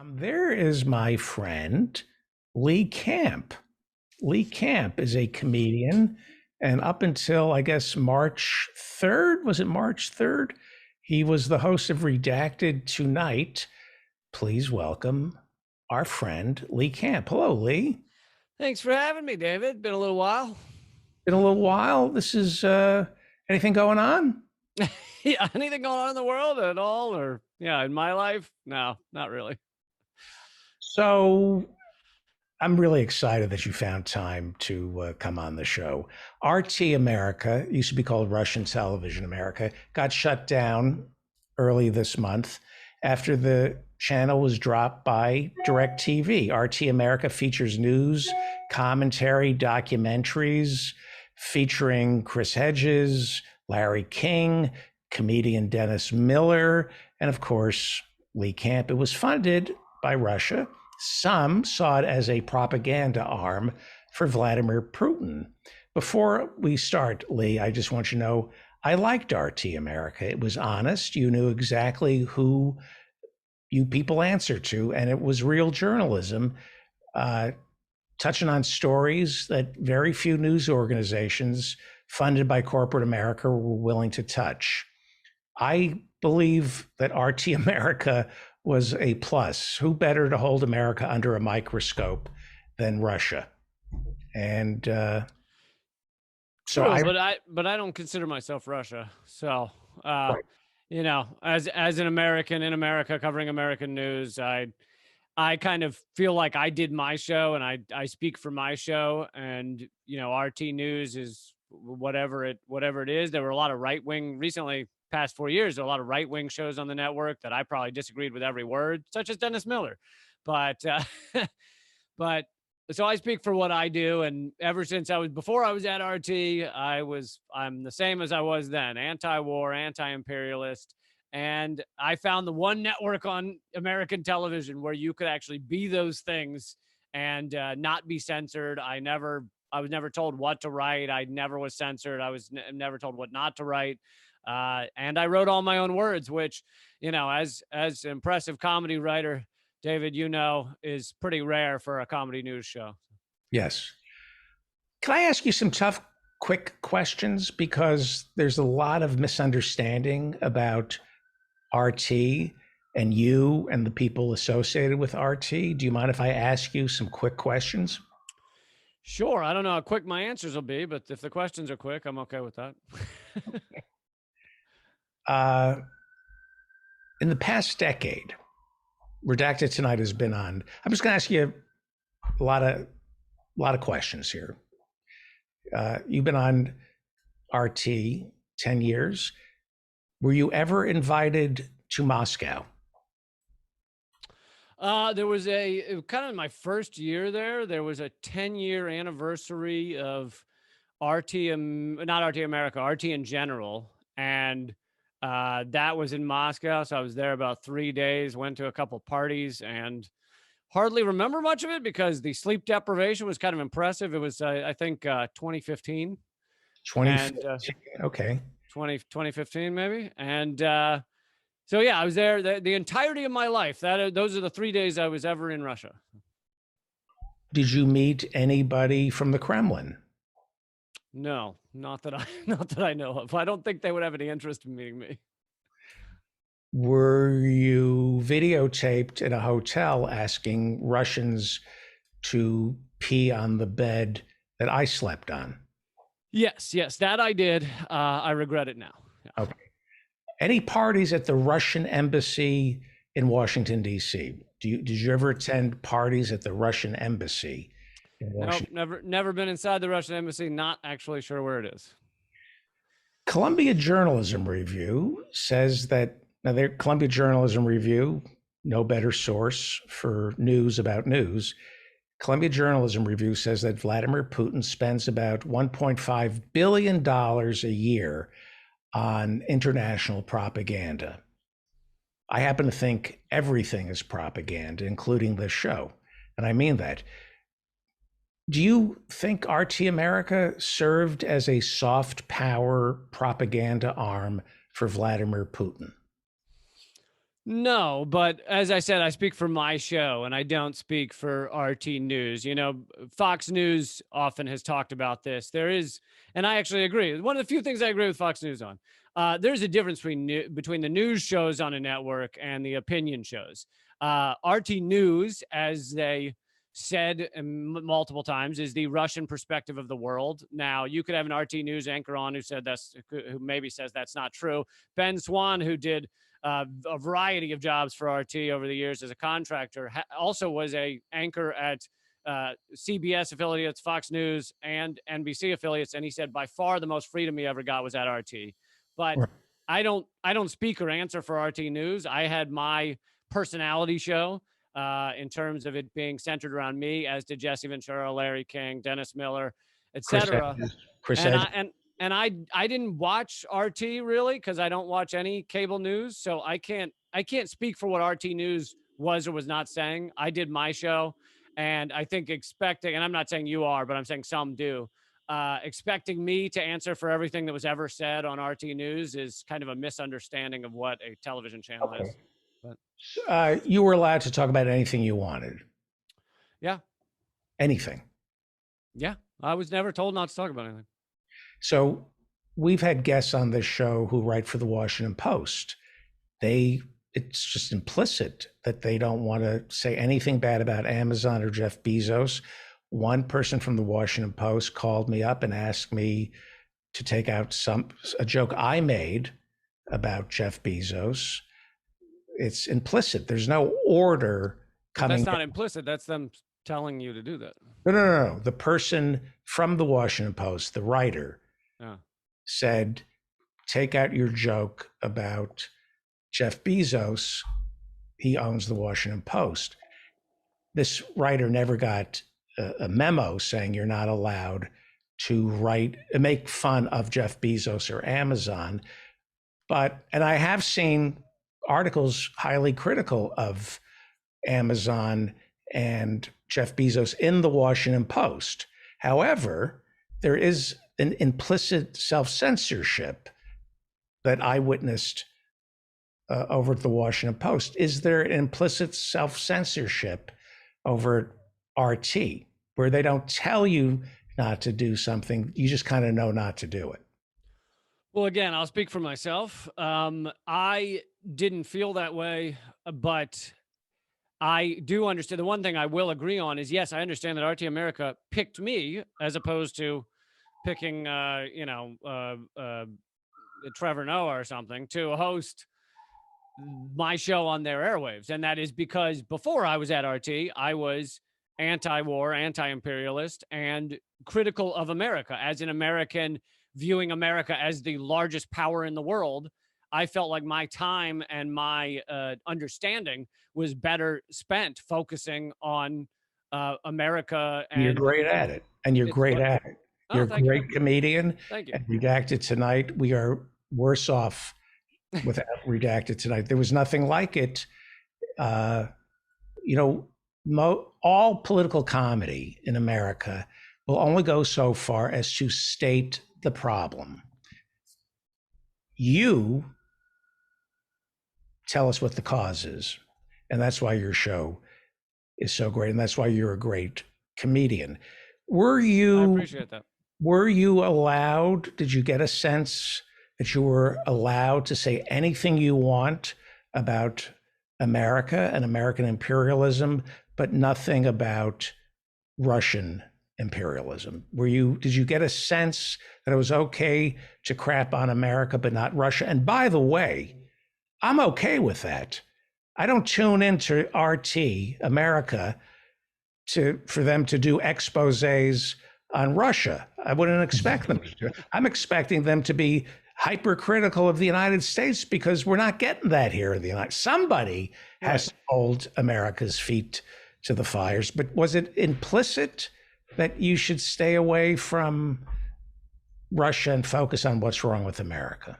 There is my friend, Lee Camp. Lee Camp is a comedian, and up until, I guess, March 3rd, was it March 3rd? He was the host of Redacted Tonight. Please welcome our friend, Lee Camp. Hello, Lee. Thanks for having me, David. Been a little while. Been a little while. This is anything going on? Yeah, anything going on in the world at all? Or, yeah, in my life? No, not really. So I'm really excited that you found time to come on the show. RT America, used to be called Russian Television America, got shut down early this month after the channel was dropped by DirecTV. RT America features news, commentary, documentaries featuring Chris Hedges, Larry King, comedian Dennis Miller, and of course, Lee Camp. It was funded by Russia. Some saw it as a propaganda arm for Vladimir Putin. Before we start, Lee, I just want you to know I liked RT America. It was honest. You knew exactly who you people answer to, and it was real journalism, touching on stories that very few news organizations funded by corporate America were willing to touch. I believe that RT America was a plus. Who better to hold America under a microscope than Russia? And True, but I don't consider myself Russia. So, right. you know, as an American in America covering American news, I kind of feel like I did my show and I speak for my show, and you know, RT News is whatever it is. There were a lot of right wing recently. Past 4 years, there are a lot of right wing shows on the network that I probably disagreed with every word, such as Dennis Miller. But but so I speak for what I do, and ever since before I was at RT, I'm the same as I was then: anti-war, anti-imperialist. And I found the one network on American television where you could actually be those things and not be censored. I was never told what to write. I never was censored. I was never told what not to write. And I wrote all my own words, which, you know, as an impressive comedy writer, David, you know, is pretty rare for a comedy news show. Yes. Can I ask you some tough, quick questions? Because there's a lot of misunderstanding about RT and you and the people associated with RT. Do you mind if I ask you some quick questions? Sure. I don't know how quick my answers will be, but if the questions are quick, I'm okay with that. In the past decade, Redacted Tonight has been on. I'm just going to ask you a lot of questions here. You've been on RT 10 years. Were you ever invited to Moscow? There was kind of my first year there was a 10-year anniversary of RT, not RT America, RT in general. And that was in Moscow. So I was there about 3 days, went to a couple parties, and hardly remember much of it because the sleep deprivation was kind of impressive. It was, I think, 2015. 2015. Okay. 2015 maybe. And so, yeah, I was there the entirety of my life. Those are the 3 days I was ever in Russia. Did you meet anybody from the Kremlin? No, not that I know of. I don't think they would have any interest in meeting me. Were you videotaped in a hotel asking Russians to pee on the bed that I slept on? Yes, that I did. I regret it now. Yeah. Okay. Any parties at the Russian embassy in Washington, D.C.? Did you ever attend parties at the Russian embassy in Washington? No, never been inside the Russian embassy. Not actually sure where it is. Columbia Journalism Review says that Columbia Journalism Review, no better source for news about news. Columbia Journalism Review says that Vladimir Putin spends about $1.5 billion a year on international propaganda. I happen to think everything is propaganda, including this show. And I mean that. Do you think RT America served as a soft power propaganda arm for Vladimir Putin? No, but as I said, I speak for my show and I don't speak for RT News. You know, Fox News often has talked about this. There is, and I actually agree. One of the few things I agree with Fox News on. There's a difference between the news shows on a network and the opinion shows. RT News, as they said multiple times, is the Russian perspective of the world. Now, you could have an RT News anchor on who maybe says that's not true. Ben Swan, who did a variety of jobs for RT over the years as a contractor, also was a anchor at CBS affiliates, Fox News, and NBC affiliates, and he said by far the most freedom he ever got was at RT. But Right. I don't speak or answer for RT News. I had my personality show in terms of it being centered around me, as did Jesse Ventura, Larry King, Dennis Miller, Chris etc. Hedges. Chris And Hedges. I didn't watch RT really because I don't watch any cable news, so I can't speak for what RT News was or was not saying. I did my show, and I think expecting, and I'm not saying you are, but I'm saying some do. Expecting me to answer for everything that was ever said on RT News is kind of a misunderstanding of what a television channel Okay. is. But You were allowed to talk about anything you wanted. yeah, Anything. yeah, I was never told not to talk about anything. So we've had guests on this show who write for the Washington Post. It's just implicit that they don't want to say anything bad about Amazon or Jeff Bezos. One person from the Washington Post called me up and asked me to take out a joke I made about Jeff Bezos. It's implicit. There's no order But coming. that's not implicit. That's them telling you to do that. No. The person from the Washington Post, the writer, Yeah. said, take out your joke about Jeff Bezos. He owns the Washington Post. This writer never got a memo saying you're not allowed to make fun of Jeff Bezos or Amazon. And I have seen articles highly critical of Amazon and Jeff Bezos in the Washington Post. However, there is an implicit self-censorship that I witnessed over at the Washington Post. Is there an implicit self-censorship over at RT where they don't tell you not to do something, you just kind of know not to do it? Well, again, I'll speak for myself. I didn't feel that way, but I do understand. The one thing I will agree on is yes, I understand that RT America picked me as opposed to picking, Trevor Noah or something to host my show on their airwaves. And that is because before I was at RT, I was anti-war, anti-imperialist, and critical of America. As an American viewing America as the largest power in the world, I felt like my time and my understanding was better spent focusing on America. You're And great at it. And you're it's great what, at it. oh, You're a thank you. great comedian. Thank you. And Redacted tonight, we are worse off without Redacted tonight. There was nothing like it. Uh, you know, all political comedy in America will only go so far as to state the problem. You tell us what the cause is. And that's why your show is so great. And that's why you're a great comedian. I appreciate that. Were you allowed, did you get a sense that you were allowed to say anything you want about America and American imperialism, but nothing about Russian imperialism? Did you get a sense that it was okay to crap on America, but not Russia? And by the way, I'm okay with that. I don't tune into RT America for them to do exposés on Russia. I wouldn't expect them to. I'm expecting them to be hypercritical of the United States because we're not getting that here in the United States. Somebody has to hold America's feet to the fires. But was it implicit that you should stay away from Russia and focus on what's wrong with America?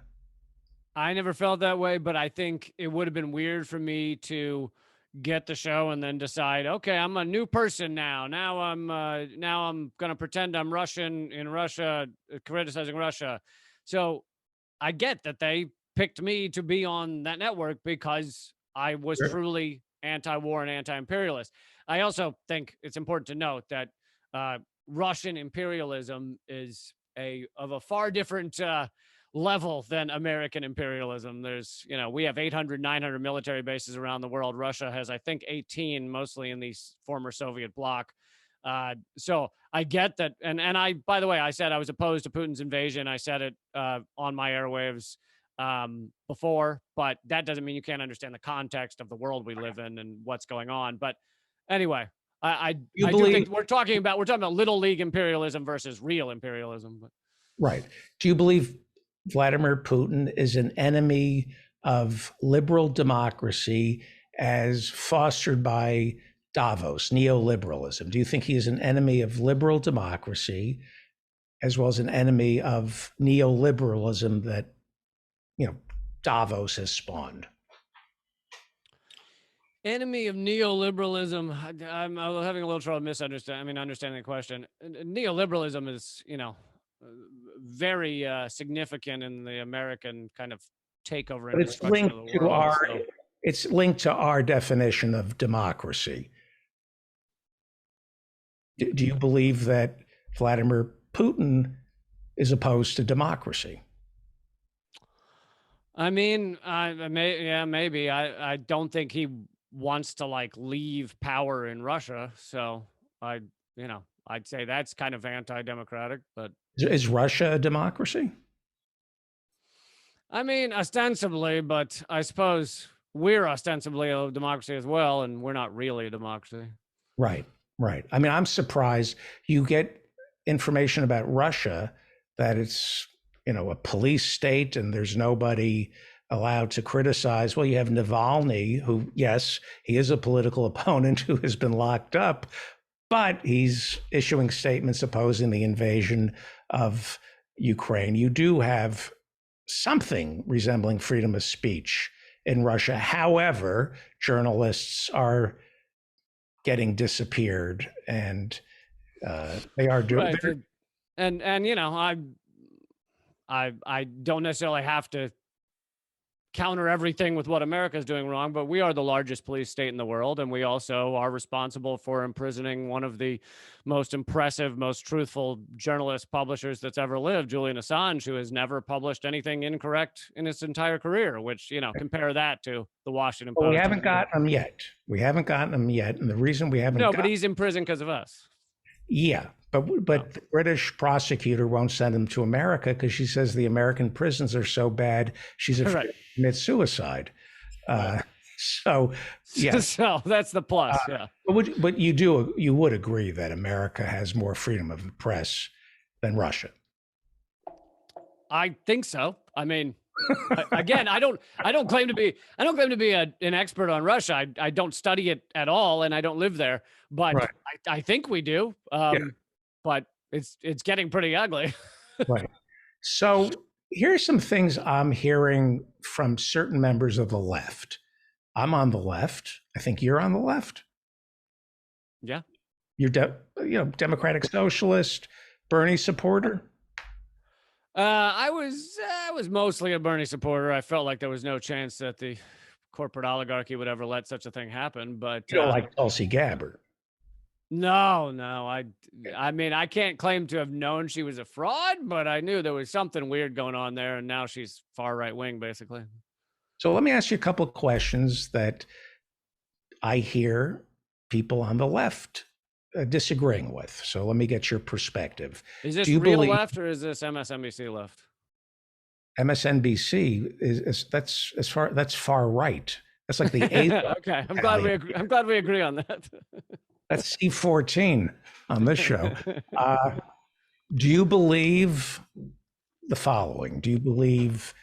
I never felt that way, but I think it would have been weird for me to get the show and then decide, okay, I'm a new person now. Now I'm going to pretend I'm Russian in Russia, criticizing Russia. So I get that they picked me to be on that network because I was Sure. truly anti-war and anti-imperialist. I also think it's important to note that Russian imperialism is of a far different level than American imperialism. There's, we have 800, 900 military bases around the world. Russia has, I think, 18, mostly in the former Soviet bloc. So I get that. And I, by the way, I said I was opposed to Putin's invasion. I said it on my airwaves before, but that doesn't mean you can't understand the context of the world we live in and what's going on. But anyway, You I do believe, think we're talking about little league imperialism versus real imperialism. But right. Do you believe Vladimir Putin is an enemy of liberal democracy as fostered by Davos, neoliberalism? Do you think he is an enemy of liberal democracy as well as an enemy of neoliberalism that, Davos has spawned? enemy of neoliberalism. I'm having a little trouble understanding the question. Neoliberalism is, very significant in the American kind of takeover and But it's destruction of linked the to world. our So. it's linked to our definition of democracy. Do you believe that Vladimir Putin is opposed to democracy? I mean, maybe. I don't think he wants to leave power in Russia. So I'd say that's kind of anti-democratic. But Is Russia a democracy? I mean, ostensibly, but I suppose we're ostensibly a democracy as well, and we're not really a democracy. Right, right. I mean, I'm surprised you get information about Russia that it's, a police state and there's nobody allowed to criticize. Well, you have Navalny, who, yes, he is a political opponent who has been locked up, but he's issuing statements opposing the invasion of Ukraine. You do have something resembling freedom of speech in Russia. However, journalists are getting disappeared, and they are doing. Right. And I don't necessarily have to counter everything with what America is doing wrong, but we are the largest police state in the world, and we also are responsible for imprisoning one of the most impressive, most truthful journalist publishers that's ever lived, Julian Assange, who has never published anything incorrect in his entire career, which, compare that to the Washington Post. Well, we haven't gotten them yet. And the reason we haven't but he's in prison because of us. Yeah, but the British prosecutor won't send him to America because she says the American prisons are so bad she's afraid to commit suicide. So yeah, so that's the plus. Yeah, but you would agree that America has more freedom of the press than Russia? I think so. I mean, again, I don't claim to be an expert on Russia. I don't study it at all, and I don't live there. But right. I think we do. But it's getting pretty ugly. Right. So here's some things I'm hearing from certain members of the left. I'm on the left. I think you're on the left. Yeah. You're Democratic Socialist, Bernie supporter. I was mostly a Bernie supporter. I felt like there was no chance that the corporate oligarchy would ever let such a thing happen. But you don't like Tulsi Gabbard? No. I mean, I can't claim to have known she was a fraud, but I knew there was something weird going on there, and now she's far right wing, basically. So let me ask you a couple of questions that I hear people on the left disagreeing with. So let me get your perspective. Is this real left or is this MSNBC left? MSNBC that's far right. That's like the eighth. Okay, I'm glad we agree on that. That's C14 on this show. Do you believe the following? Do you believe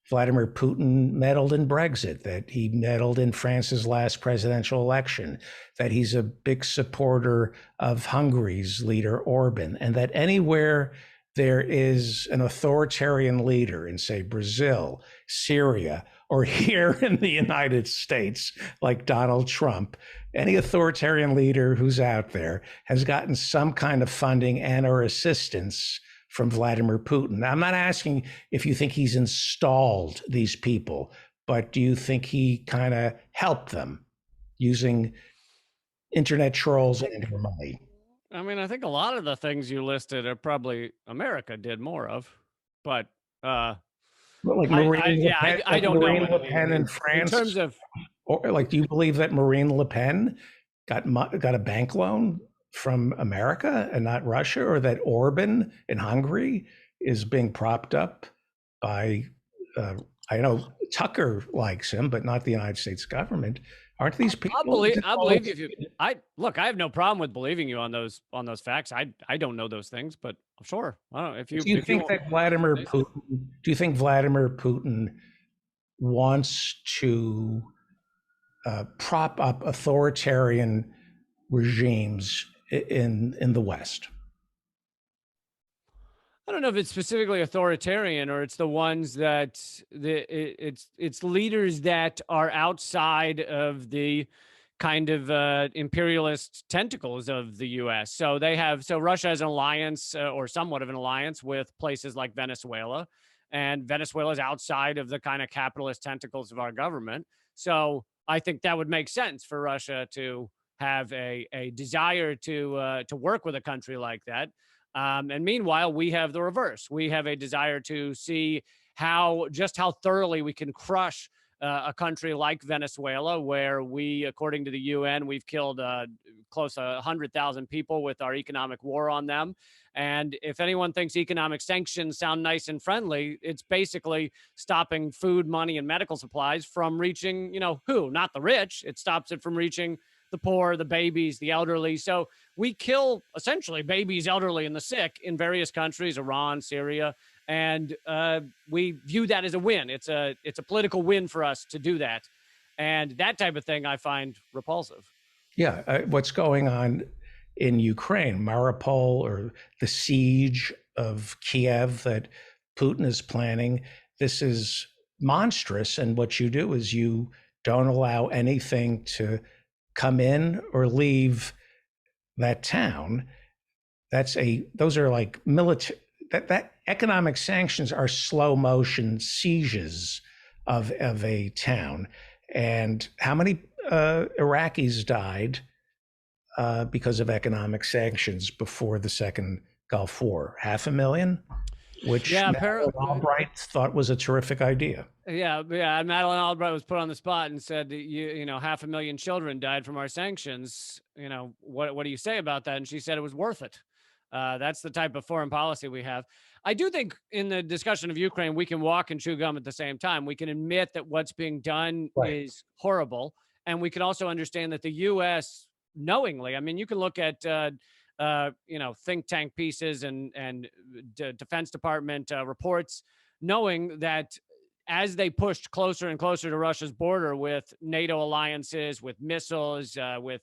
Vladimir Putin meddled in Brexit, that he meddled in France's last presidential election, that he's a big supporter of Hungary's leader Orban, and that anywhere there is an authoritarian leader in, say, Brazil, Syria, or here in the United States, like Donald Trump, any authoritarian leader who's out there has gotten some kind of funding and or assistance from Vladimir Putin? Now, I'm not asking if you think he's installed these people, but do you think he kind of helped them using internet trolls and their money? I mean, I think a lot of the things you listed are probably America did more of, but uh, Like yeah, I don't know Marine Le anything Pen in in terms France, of. or like, do you believe that Marine Le Pen got a bank loan from America and not Russia, or that Orban in Hungary is being propped up by? Uh, I know Tucker likes him, but not the United States government. Aren't these people? I'll believe you if you. I look. I have no problem with believing you on those facts. I don't know those things, but sure. I don't know Do you if you think want. that Vladimir Putin? Do you think Vladimir Putin wants to prop up authoritarian regimes in the West? I don't know if it's specifically authoritarian or it's the ones that it's leaders that are outside of the kind of imperialist tentacles of the U.S. So Russia has an alliance or somewhat of an alliance with places like Venezuela, and Venezuela is outside of the kind of capitalist tentacles of our government. So I think that would make sense for Russia to have a desire to work with a country like that. And meanwhile, we have the reverse. We have a desire to see how thoroughly we can crush a country like Venezuela, where we, according to the UN, we've killed close to 100,000 people with our economic war on them. And if anyone thinks economic sanctions sound nice and friendly, it's basically stopping food, money, and medical supplies from reaching, who? Not the rich. It stops it from reaching the poor, the babies, the elderly. So we kill essentially babies, elderly, and the sick in various countries, Iran, Syria, and we view that as a win. It's a political win for us to do that, and that type of thing I find repulsive. Yeah, what's going on in Ukraine, Mariupol, or the siege of Kiev that Putin is planning? This is monstrous. And what you do is you don't allow anything to come in or leave that town. Those are like military, that economic sanctions are slow motion sieges of a town. And how many Iraqis died because of economic sanctions before the second Gulf War? 500,000, which Yeah, Madeleine Albright thought was a terrific idea. Yeah. Madeleine Albright was put on the spot and said, you know, 500,000 children died from our sanctions. What do you say about that? And she said it was worth it. That's the type of foreign policy we have. I do think in the discussion of Ukraine, we can walk and chew gum at the same time. We can admit that what's being done is horrible. And we can also understand that the U.S. knowingly, I mean, you can look at, think tank pieces and Defense Department reports, knowing that as they pushed closer and closer to Russia's border with NATO alliances, with missiles, with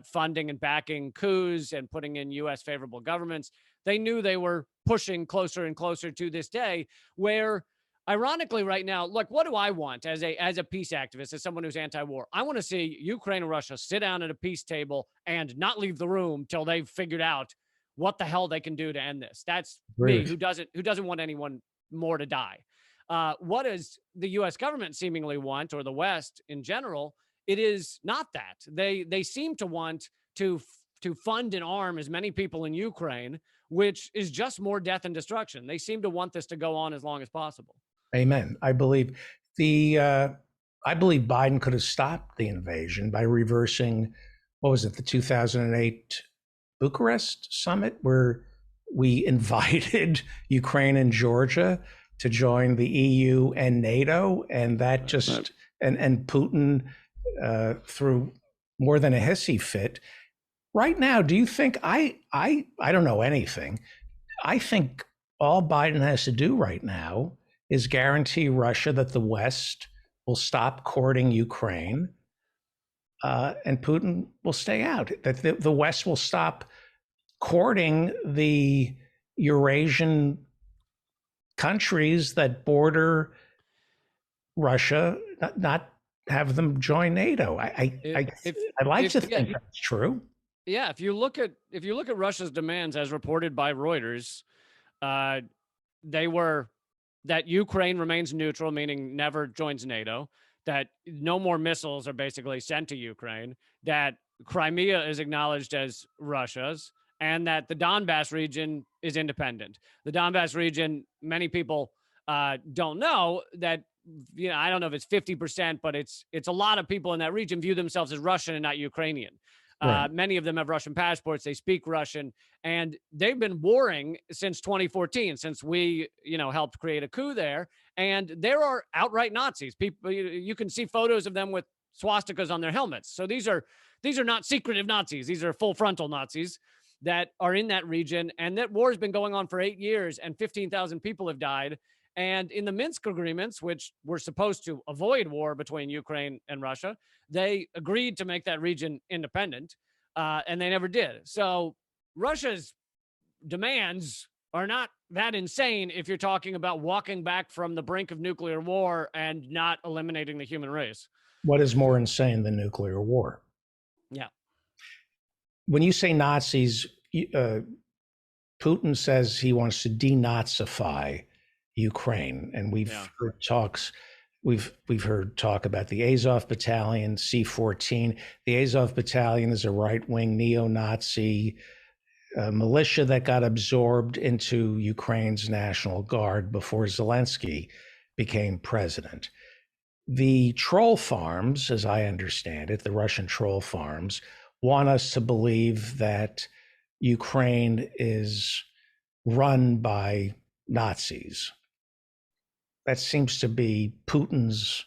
funding and backing coups and putting in U.S. favorable governments, they knew they were pushing closer and closer to this day where, ironically, right now, look, what do I want as a peace activist, as someone who's anti-war? I want to see Ukraine and Russia sit down at a peace table and not leave the room till they've figured out what the hell they can do to end this. That's me, who doesn't want anyone more to die. What does the U.S. government seemingly want, or the West in general? It is not that. They seem to want to fund and arm as many people in Ukraine, which is just more death and destruction. They seem to want this to go on as long as possible. Amen. I believe Biden could have stopped the invasion by reversing, what was it, the 2008 Bucharest summit, where we invited Ukraine and Georgia to join the EU and NATO, and that just and Putin threw more than a hissy fit. Right now, do you think I don't know anything? I think all Biden has to do right now is guarantee Russia that the West will stop courting Ukraine, and Putin will stay out. That the West will stop courting the Eurasian countries that border Russia, not have them join NATO. I'd like to think that's true. Yeah, if you look at Russia's demands as reported by Reuters, they were that Ukraine remains neutral, meaning never joins NATO, that no more missiles are basically sent to Ukraine, that Crimea is acknowledged as Russia's, and that the Donbass region is independent. The Donbass region, many people don't know that, I don't know if it's 50%, but it's a lot of people in that region view themselves as Russian and not Ukrainian. Right. Many of them have Russian passports. They speak Russian, and they've been warring since 2014, since we, helped create a coup there. And there are outright Nazis. People, you can see photos of them with swastikas on their helmets. So these are not secretive Nazis. These are full frontal Nazis that are in that region. And that war has been going on for 8 years, and 15,000 people have died. And in the Minsk agreements, which were supposed to avoid war between Ukraine and Russia, they agreed to make that region independent, and they never did. So Russia's demands are not that insane if you're talking about walking back from the brink of nuclear war and not eliminating the human race. What is more insane than nuclear war? Yeah. When you say Nazis, Putin says he wants to denazify Ukraine, and we've heard talks. We've heard talk about the Azov Battalion, C-14. The Azov Battalion is a right-wing neo-Nazi militia that got absorbed into Ukraine's National Guard before Zelensky became president. The troll farms, as I understand it, the Russian troll farms, want us to believe that Ukraine is run by Nazis. That seems to be Putin's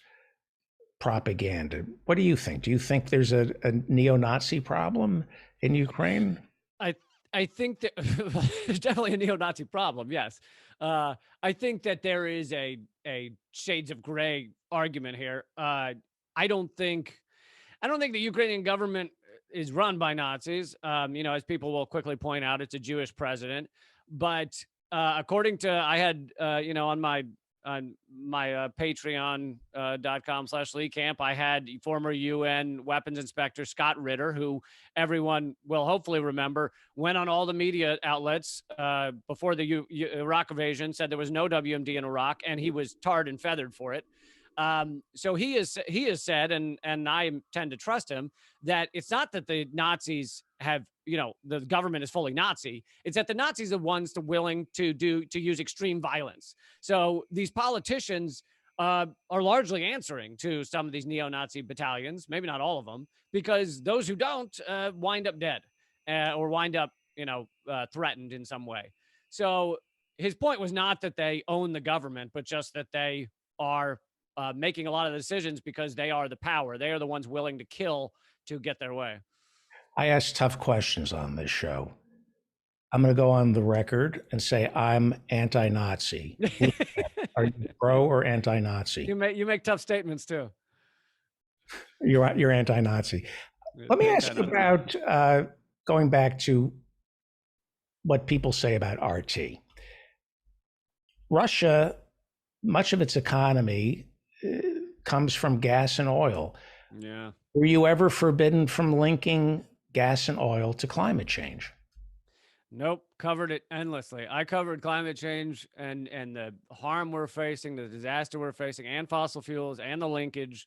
propaganda. What do you think? Do you think there's a neo-Nazi problem in Ukraine? I think that there's definitely a neo-Nazi problem. Yes. I think that there is a shades of gray argument here. I don't think the Ukrainian government is run by Nazis. As people will quickly point out, it's a Jewish president. But according to, I had, on my patreon.com/Lee Camp, I had former UN weapons inspector Scott Ritter, who everyone will hopefully remember, went on all the media outlets before the Iraq invasion, said there was no WMD in Iraq, and he was tarred and feathered for it. So he has said, and I tend to trust him, that it's not that the Nazis have, the government is fully Nazi. It's that the Nazis are ones willing to use extreme violence. So these politicians are largely answering to some of these neo-Nazi battalions, maybe not all of them, because those who don't wind up dead or wind up, threatened in some way. So his point was not that they own the government, but just that they are making a lot of decisions because they are the power. They are the ones willing to kill to get their way. I ask tough questions on this show. I'm going to go on the record and say I'm anti-Nazi. Are you pro or anti-Nazi? You make tough statements too. You're anti-Nazi. Let me ask you about going back to what people say about RT. Russia, much of its economy comes from gas and oil. Yeah. Were you ever forbidden from linking gas and oil to climate change? Nope. Covered it endlessly. I covered climate change and the harm we're facing, the disaster we're facing, and fossil fuels and the linkage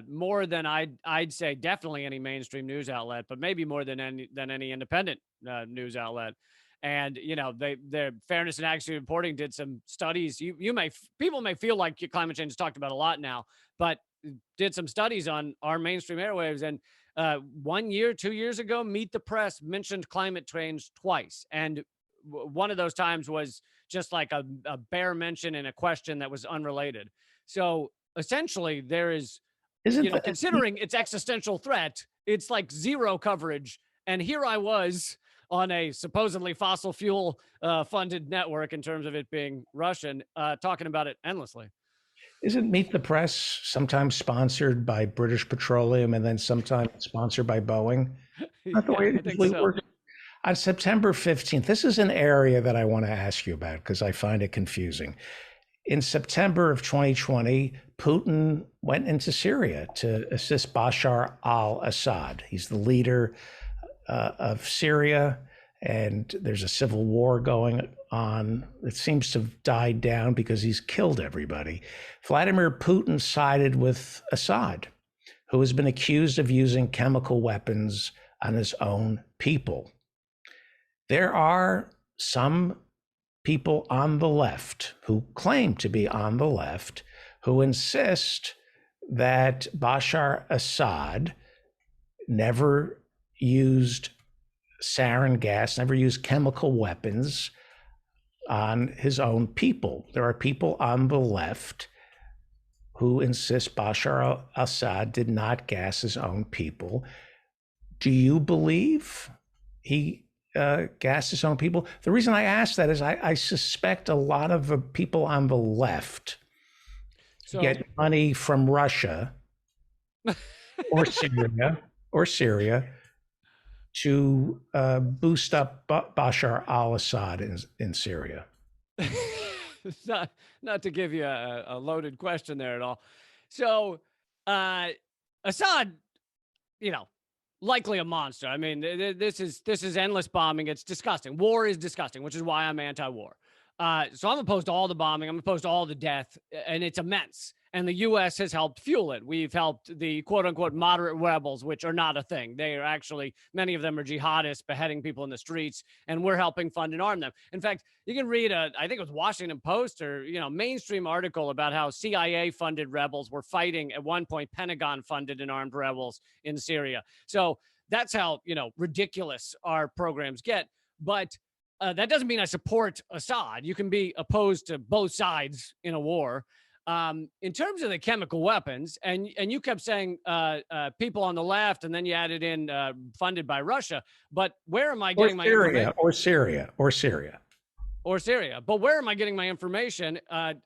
more than I'd say definitely any mainstream news outlet, but maybe more than any independent news outlet. And the Fairness and Accuracy Reporting did some studies. People may feel like climate change is talked about a lot now, but did some studies on our mainstream airwaves. And 1 year, 2 years ago, Meet the Press mentioned climate change twice, and one of those times was just like a bare mention in a question that was unrelated. So essentially, there is, considering its existential threat, it's like zero coverage. And here I was on a supposedly fossil fuel funded network in terms of it being Russian, talking about it endlessly. Isn't Meet the Press sometimes sponsored by British Petroleum and then sometimes sponsored by Boeing? Not the way it usually works. On September 15th, this is an area that I want to ask you about because I find it confusing. In September of 2020, Putin went into Syria to assist Bashar al-Assad. He's the leader of Syria, and there's a civil war going on. It seems to have died down because he's killed everybody. Vladimir Putin sided with Assad, who has been accused of using chemical weapons on his own people. There are some people on the left who claim to be on the left who insist that Bashar Assad never used sarin gas, never used chemical weapons on his own people. There are people on the left who insist Bashar Assad did not gas his own people. Do you believe he gassed his own people? The reason I ask that is I suspect a lot of the people on the left get money from Russia or Syria to boost up Bashar al-Assad in Syria. not to give you a loaded question there at all. So Assad, likely a monster. I mean, this is endless bombing. It's disgusting. War is disgusting, which is why I'm anti-war. So I'm opposed to all the bombing. I'm opposed to all the death, and it's immense. And the U.S. has helped fuel it. We've helped the quote-unquote moderate rebels, which are not a thing. They are actually, many of them are jihadists beheading people in the streets, and we're helping fund and arm them. In fact, you can read I think it was Washington Post or mainstream article about how CIA-funded rebels were fighting at one point Pentagon-funded and armed rebels in Syria. So that's how ridiculous our programs get. But that doesn't mean I support Assad. You can be opposed to both sides in a war. In terms of the chemical weapons, and you kept saying people on the left, and then you added in funded by Russia. But where am I getting my information? Or Syria. But where am I getting my information?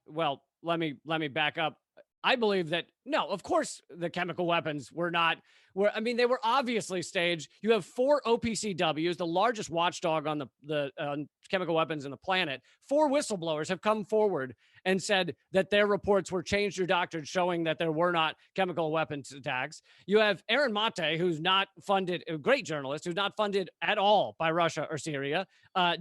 Well, let me back up. I believe that no, of course the chemical weapons were not. They were obviously staged. You have 4 OPCWs, the largest watchdog on the chemical weapons in the planet. 4 whistleblowers have come forward and said that their reports were changed or doctored, showing that there were not chemical weapons attacks. You have Aaron Mate, who's not funded, a great journalist, who's not funded at all by Russia or Syria,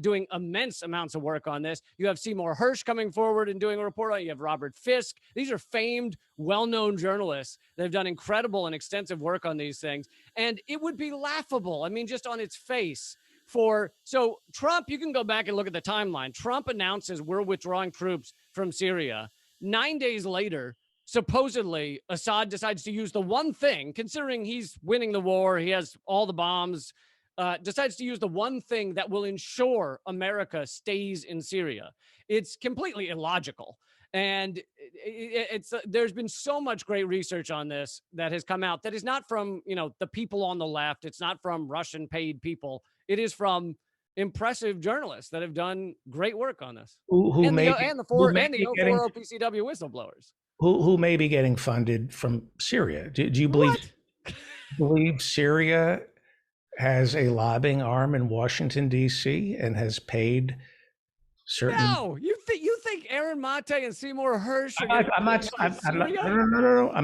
doing immense amounts of work on this. You have Seymour Hersh coming forward and doing a report on it. You have Robert Fisk. These are famed, well-known journalists that have done incredible and extensive work on these things. And it would be laughable, just on its face, so Trump, you can go back and look at the timeline. Trump announces we're withdrawing troops from Syria. 9 days later, supposedly Assad decides to use the one thing, considering he's winning the war, he has all the bombs, decides to use the one thing that will ensure America stays in Syria. It's completely illogical. And there's been so much great research on this that has come out that is not from, the people on the left. It's not from Russian paid people. It is from impressive journalists that have done great work on this. Who and may the 4 OPCW whistleblowers. Who may be getting funded from Syria. Do you believe Syria has a lobbying arm in Washington, D.C. and has paid certain... No, you think Aaron Mate and Seymour Hersh are I'm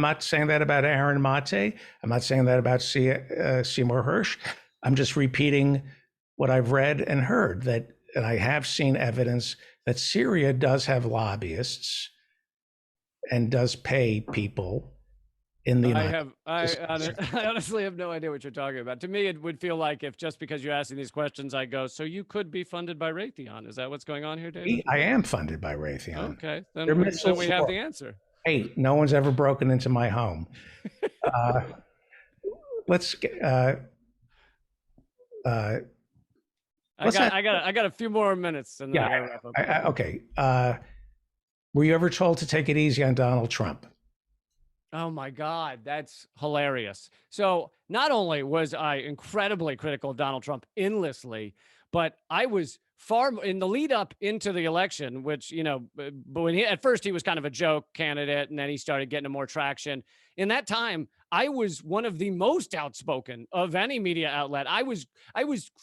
not saying that about Aaron Mate. I'm not saying that about Seymour Hersh. I'm just repeating what I've read and heard, and I have seen evidence that Syria does have lobbyists and does pay people in the United States. I honestly have no idea what you're talking about. To me, it would feel like if just because you're asking these questions, I go, so you could be funded by Raytheon. Is that what's going on here, David? I am funded by Raytheon. Okay, then so we have the answer. Hey, no one's ever broken into my home. Let's get... I got a few more minutes, and then I gotta wrap up. Okay. Were you ever told to take it easy on Donald Trump? Oh my God, that's hilarious. So not only was I incredibly critical of Donald Trump endlessly, but I was far in the lead up into the election, which, but when at first he was kind of a joke candidate, and then he started getting more traction. In that time, I was one of the most outspoken of any media outlet. I was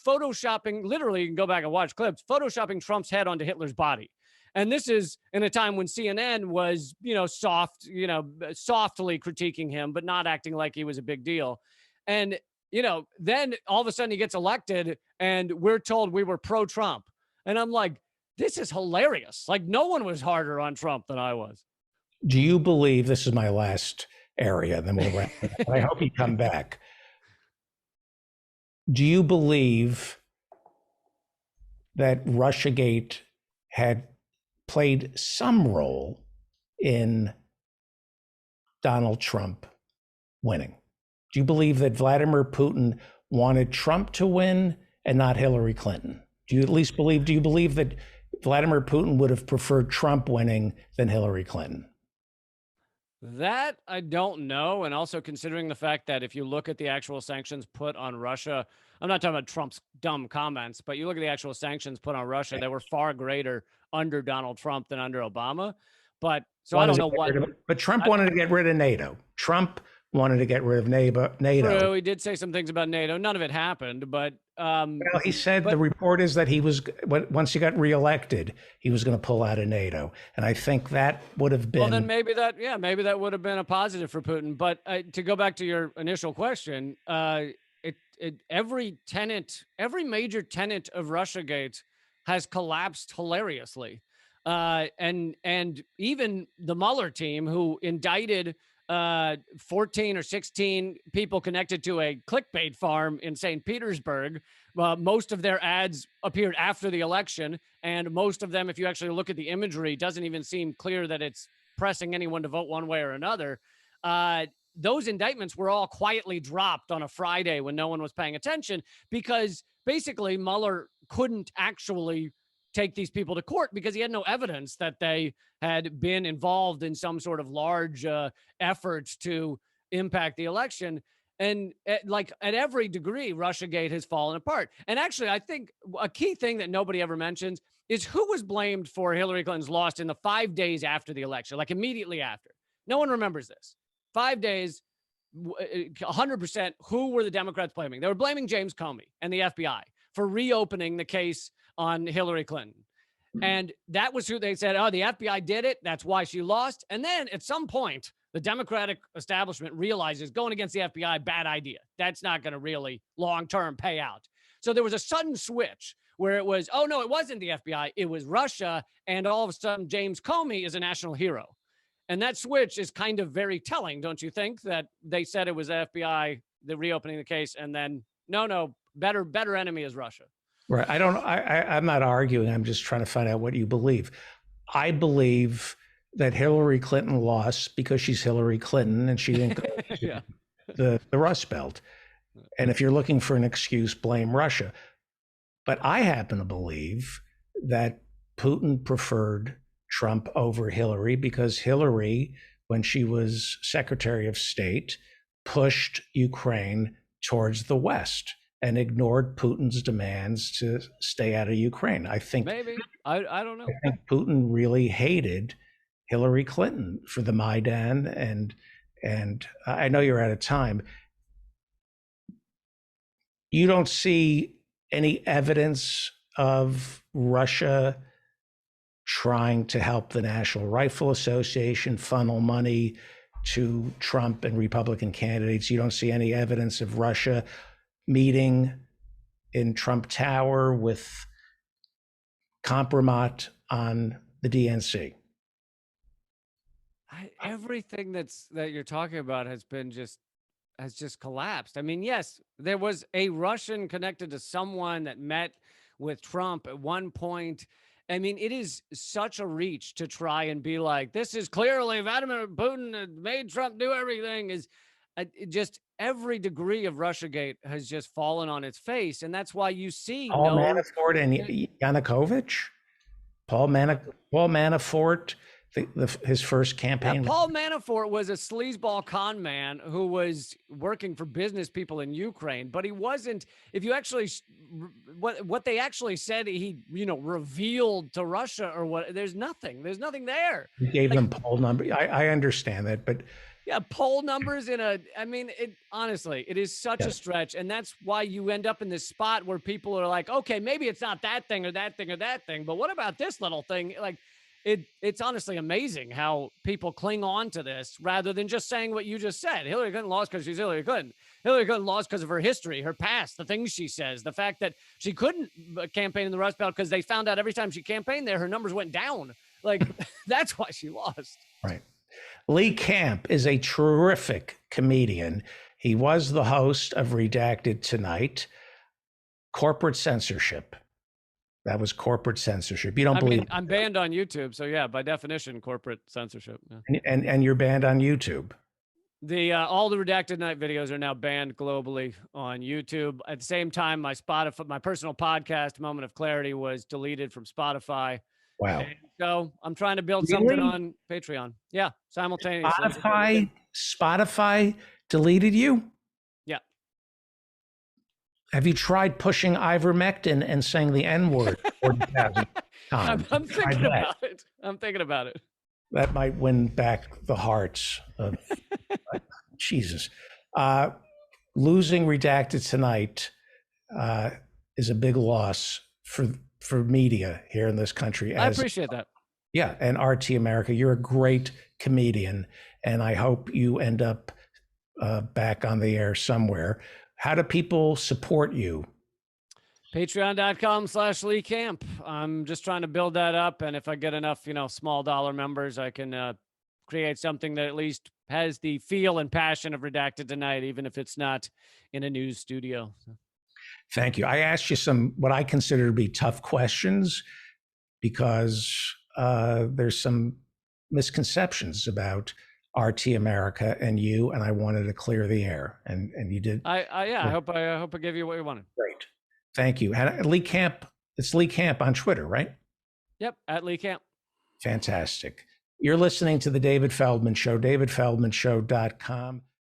photoshopping, literally, you can go back and watch clips, photoshopping Trump's head onto Hitler's body. And this is in a time when CNN was, softly critiquing him, but not acting like he was a big deal. And then all of a sudden he gets elected and we're told we were pro-Trump. And I'm like, this is hilarious. Like, no one was harder on Trump than I was. Do you believe, this is my last area, then we'll wrap it up. I hope you come back. Do you believe that Russiagate had played some role in Donald Trump winning? Do you believe that Vladimir Putin wanted Trump to win and not Hillary Clinton? Do you believe that Vladimir Putin would have preferred Trump winning than Hillary Clinton? That I don't know. And also considering the fact that if you look at the actual sanctions put on Russia, I'm not talking about Trump's dumb comments, but you look at the actual sanctions put on Russia, they were far greater under Donald Trump than under Obama. But so I don't know what. But Trump wanted to get rid of NATO. Trump wanted to get rid of NATO. True, he did say some things about NATO. None of it happened, but well, he said the report is that he was, once he got reelected, he was going to pull out of NATO, and I think that would have been. Well, then maybe that would have been a positive for Putin. But to go back to your initial question, every major tenet of RussiaGate has collapsed hilariously, and even the Mueller team, who indicted 14 or 16 people connected to a clickbait farm in St. Petersburg. Most of their ads appeared after the election, and most of them, if you actually look at the imagery, doesn't even seem clear that it's pressing anyone to vote one way or another. Those indictments were all quietly dropped on a Friday when no one was paying attention, because basically Mueller couldn't actually take these people to court because he had no evidence that they had been involved in some sort of large effort to impact the election. And at every degree, Russiagate has fallen apart. And actually, I think a key thing that nobody ever mentions is who was blamed for Hillary Clinton's loss in the 5 days after the election, like immediately after. No one remembers this. 5 days, 100%, who were the Democrats blaming? They were blaming James Comey and the FBI for reopening the case on Hillary Clinton. And that was who they said, oh, the FBI did it. That's why she lost. And then at some point, the Democratic establishment realizes going against the FBI, bad idea. That's not going to really long-term pay out. So there was a sudden switch where it was, oh, no, it wasn't the FBI. It was Russia. And all of a sudden, James Comey is a national hero. And that switch is kind of very telling, don't you think? That they said it was FBI, the reopening the case, and then, no, better enemy is Russia. Right. I'm not arguing. I'm just trying to find out what you believe. I believe that Hillary Clinton lost because she's Hillary Clinton and she didn't go to the Rust Belt. And if you're looking for an excuse, blame Russia. But I happen to believe that Putin preferred Trump over Hillary because Hillary, when she was Secretary of State, pushed Ukraine towards the West and ignored Putin's demands to stay out of Ukraine. I think maybe I don't know. I think Putin really hated Hillary Clinton for the Maidan, and I know you're out of time. You don't see any evidence of Russia trying to help the National Rifle Association funnel money to Trump and Republican candidates. You don't see any evidence of Russia meeting in Trump Tower with Compromat on the DNC. Everything that you're talking about has just collapsed. I mean, yes, there was a Russian connected to someone that met with Trump at one point. I mean, it is such a reach to try and be like, this is clearly Vladimir Putin made Trump do everything. Is just every degree of Russiagate has just fallen on its face. And that's why you see Paul Manafort and Yanukovych. Paul Manafort, his first campaign. Paul Manafort was a sleazeball con man who was working for business people in Ukraine, but he wasn't. If you actually, what they actually said, he revealed to Russia or what? There's nothing there. He gave them poll numbers. I understand that, but yeah, poll numbers honestly, it is such a stretch. And that's why you end up in this spot where people are like, okay, maybe it's not that thing or that thing or that thing, but what about this little thing? Like, it's honestly amazing how people cling on to this rather than just saying what you just said. Hillary Clinton lost because she's Hillary Clinton. Hillary Clinton lost because of her history, her past, the things she says, the fact that she couldn't campaign in the Rust Belt because they found out every time she campaigned there, her numbers went down. Like, that's why she lost. Right. Lee Camp is a terrific comedian. He was the host of Redacted tonight. Corporate censorship. That was corporate censorship. You don't believe? I'm banned on YouTube, so yeah, by definition, corporate censorship. Yeah. And you're banned on YouTube. The all the Redacted Night videos are now banned globally on YouTube. At the same time, my personal podcast, Moment of Clarity, was deleted from Spotify. Wow. And so I'm trying to build something on Patreon. Yeah, simultaneously. Spotify deleted you? Yeah. Have you tried pushing ivermectin and saying the N-word 40,000 times? I'm thinking about it. I'm thinking about it. That might win back the hearts of Jesus. Losing Redacted tonight is a big loss for media here in this country. I appreciate that. Yeah, and RT America, you're a great comedian, and I hope you end up back on the air somewhere. How do people support you? Patreon.com/Lee Camp. I'm just trying to build that up, and if I get enough, small dollar members, I can create something that at least has the feel and passion of Redacted Tonight, even if it's not in a news studio. Thank you. I asked you some what I consider to be tough questions because there's some misconceptions about RT America and you, and I wanted to clear the air, and you did. I hope I gave you what you wanted. Great. Thank you. And Lee Camp, it's Lee Camp on Twitter, right? Yep, at Lee Camp. Fantastic. You're listening to The David Feldman Show, davidfeldmanshow.com.